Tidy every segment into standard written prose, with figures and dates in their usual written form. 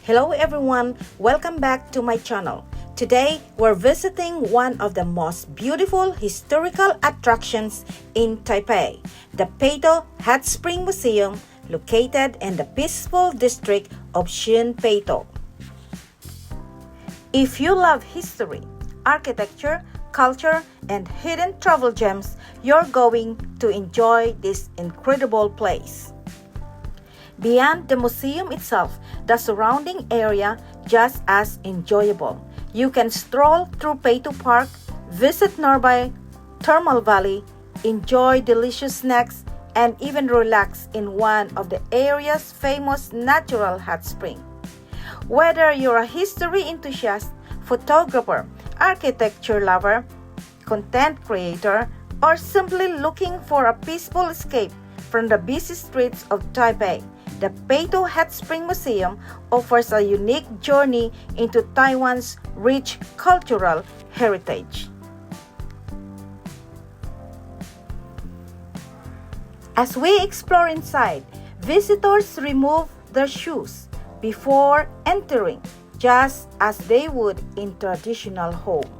Hello everyone, welcome back to my channel. Today, we're visiting one of the most beautiful historical attractions in Taipei, the Beitou Hot Spring Museum, located in the peaceful district of Xinbeitou. If you love history, architecture, culture, and hidden travel gems, you're going to enjoy this incredible place. Beyond the museum itself, the surrounding area just as enjoyable. You can stroll through Beitou Park, visit nearby Thermal Valley, enjoy delicious snacks, and even relax in one of the area's famous natural hot springs. Whether you're a history enthusiast, photographer, architecture lover, content creator, or simply looking for a peaceful escape from the busy streets of Taipei, the Beitou Hot Spring Museum offers a unique journey into Taiwan's rich cultural heritage. As we explore inside, visitors remove their shoes before entering, just as they would in traditional home.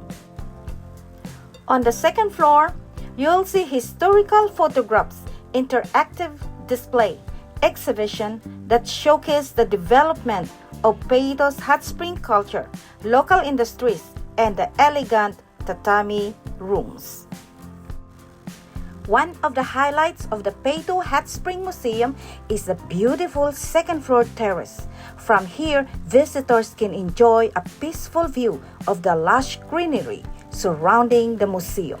On the second floor, you'll see historical photographs, interactive display, exhibition that showcase the development of Beitou's hot spring culture, local industries, and the elegant tatami rooms. One of the highlights of the Beitou Hot Spring Museum is the beautiful second-floor terrace. From here, visitors can enjoy a peaceful view of the lush greenery surrounding the museum,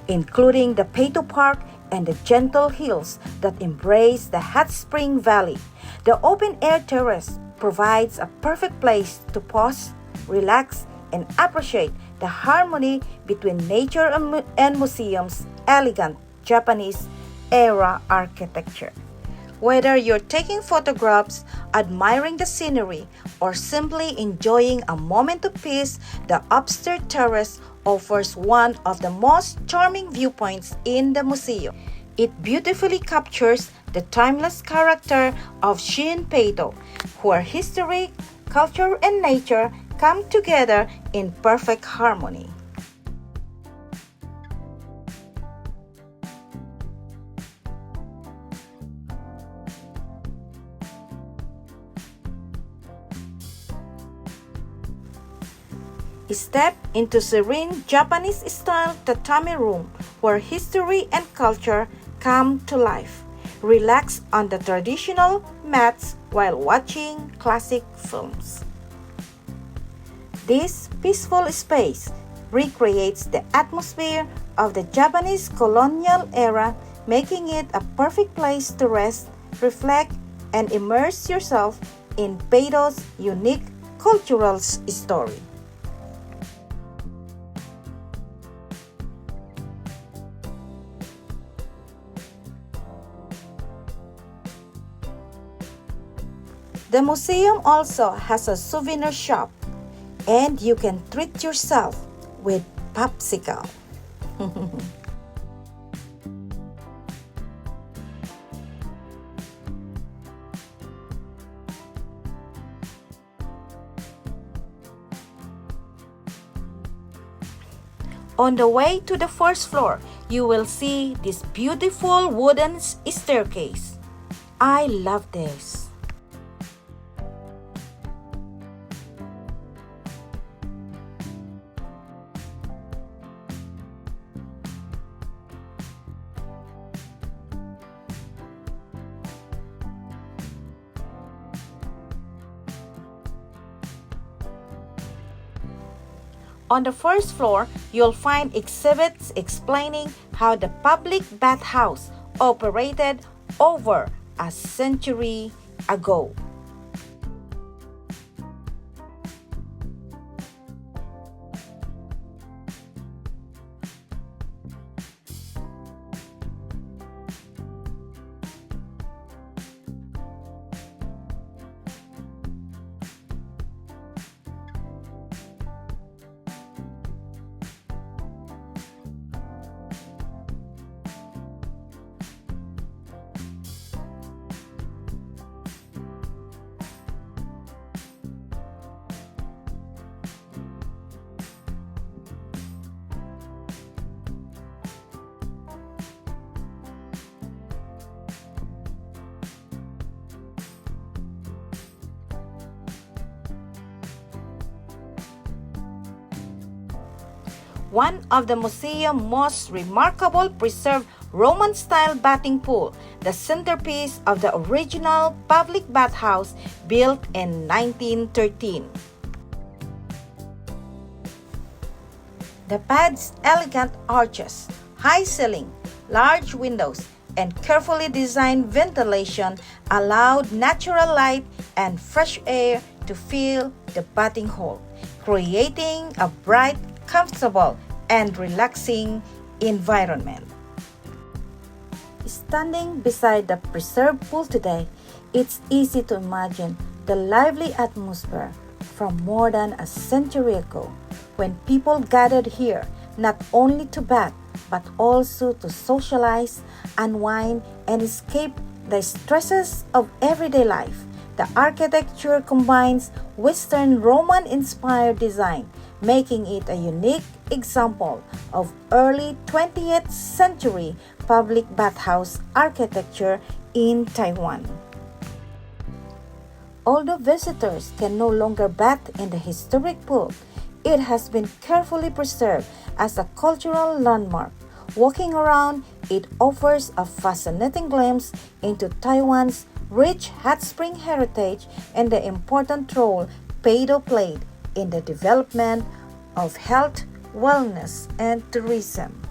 including the Beitou Park and the gentle hills that embrace the hot spring valley. The open-air terrace provides a perfect place to pause, relax, and appreciate the harmony between nature and museum's elegant Japanese-era architecture. Whether you're taking photographs, admiring the scenery, or simply enjoying a moment of peace, the upstairs terrace offers one of the most charming viewpoints in the museum. It beautifully captures the timeless character of Xinbeitou, where history, culture, and nature come together in perfect harmony. Step into serene Japanese-style tatami room where history and culture come to life. Relax on the traditional mats while watching classic films. This peaceful space recreates the atmosphere of the Japanese colonial era, making it a perfect place to rest, reflect, and immerse yourself in Beitou's unique cultural story. The museum also has a souvenir shop, and you can treat yourself with popsicle. On the way to the first floor, you will see this beautiful wooden staircase. I love this. On the first floor, you'll find exhibits explaining how the public bathhouse operated over a century ago. one of the museum's most remarkable preserved Roman-style bathing pool, the centerpiece of the original public bathhouse built in 1913. The pad's elegant arches, high ceiling, large windows, and carefully designed ventilation allowed natural light and fresh air to fill the bathing hall, creating a bright, comfortable, and relaxing environment. Standing beside the preserved pool today, it's easy to imagine the lively atmosphere from more than a century ago, when people gathered here not only to bath but also to socialize, unwind, and escape the stresses of everyday life. The architecture combines Western Roman-inspired design, making it a unique example of early 20th century public bathhouse architecture in Taiwan. Although visitors can no longer bath in the historic pool, it has been carefully preserved as a cultural landmark. Walking around, it offers a fascinating glimpse into Taiwan's rich hot spring heritage and the important role Beitou played in the development of health, wellness, and tourism.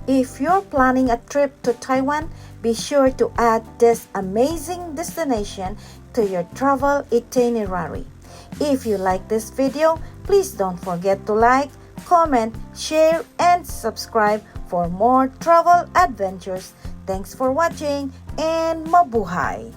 If you're planning a trip to Taiwan, be sure to add this amazing destination to your travel itinerary. If you like this video, please don't forget to like, comment, share, and subscribe for more travel adventures. Thanks for watching and mabuhay!